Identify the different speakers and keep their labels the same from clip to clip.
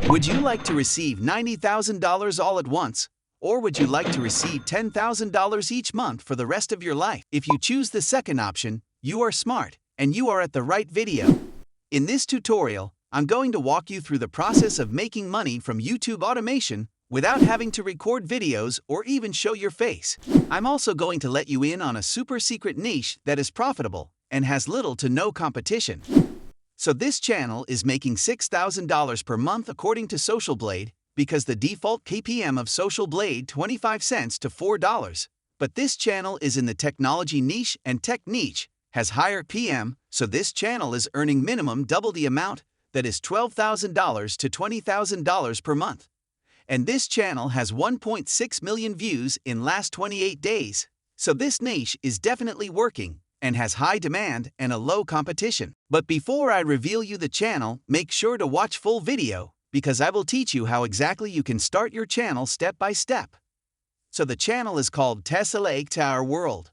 Speaker 1: Would you like to receive $90,000 all at once? Or would you like to receive $10,000 each month for the rest of your life? If you choose the second option, you are smart, and you are at the right video. In this tutorial, I'm going to walk you through the process of making money from YouTube automation without having to record videos or even show your face. I'm also going to let you in on a super secret niche that is profitable and has little to no competition. So this channel is making $6,000 per month according to Social Blade, because the default KPM of Social Blade 25 cents to $4. But this channel is in the technology niche, and tech niche has higher PM, so this channel is earning minimum double the amount, that is $12,000 to $20,000 per month. And this channel has 1.6 million views in last 28 days. So this niche is definitely working and has high demand and a low competition. But before I reveal you the channel, make sure to watch full video, because I will teach you how exactly you can start your channel step by step. So the channel is called Tesla Tower World.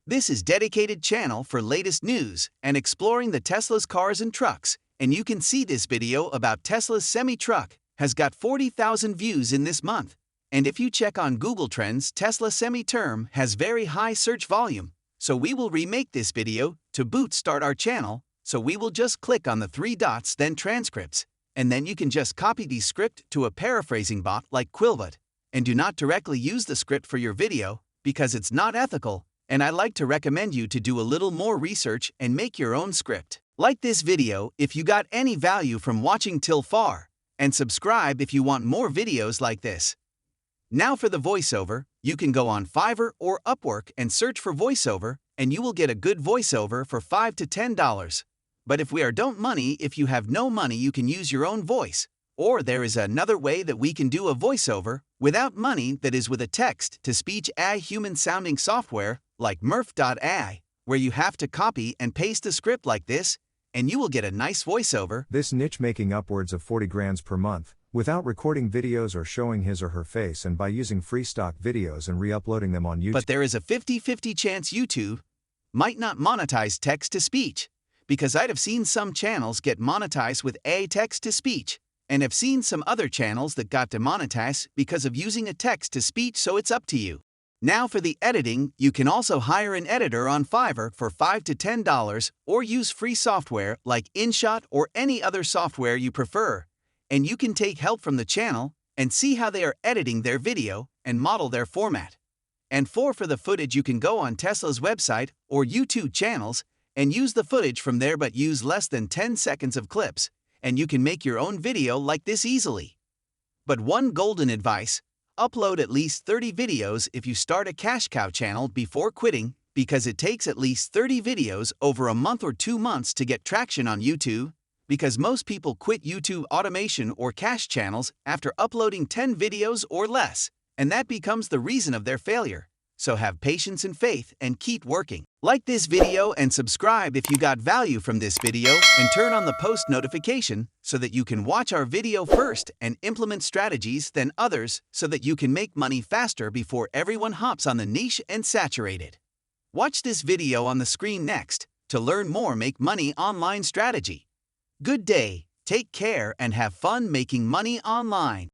Speaker 1: This is dedicated channel for latest news and exploring the Tesla's cars and trucks, and you can see this video about Tesla's semi-truck has got 40,000 views in this month. And if you check on Google Trends, Tesla semi-term has very high search volume. So we will remake this video to start our channel, so we will just click on the 3 dots, then transcripts, and then you can just copy the script to a paraphrasing bot like Quillbot. And do not directly use the script for your video, because it's not ethical, and I like to recommend you to do a little more research and make your own script. Like this video if you got any value from watching till far, and subscribe if you want more videos like this. Now for the voiceover, you can go on Fiverr or Upwork and search for voiceover, and you will get a good voiceover for $5 to $10. But if we don't money, if you have no money, you can use your own voice. Or there is another way that we can do a voiceover without money, that is with a text-to-speech AI human-sounding software like Murph.ai, where you have to copy and paste a script like this, and you will get a nice voiceover.
Speaker 2: This niche making upwards of 40 grand per month, without recording videos or showing his or her face, and by using free stock videos and re-uploading them on YouTube.
Speaker 1: But there is a 50-50 chance YouTube might not monetize text-to-speech, because I'd have seen some channels get monetized with a text-to-speech, and have seen some other channels that got demonetized because of using a text-to-speech, so it's up to you. Now for the editing, you can also hire an editor on Fiverr for $5 to $10, or use free software like InShot or any other software you prefer. And you can take help from the channel and see how they are editing their video and model their format. And for the footage, you can go on Tesla's website or YouTube channels and use the footage from there, but use less than 10 seconds of clips, and you can make your own video like this easily. But one golden advice: upload at least 30 videos if you start a cash cow channel before quitting, because it takes at least 30 videos over a month or 2 months to get traction on YouTube, because most people quit YouTube automation or cash channels after uploading 10 videos or less, and that becomes the reason of their failure. So have patience and faith and keep working. Like this video and subscribe if you got value from this video, and turn on the post notification so that you can watch our video first and implement strategies than others, so that you can make money faster before everyone hops on the niche and saturate it. Watch this video on the screen next to learn more make money online strategy. Good day, take care, and have fun making money online.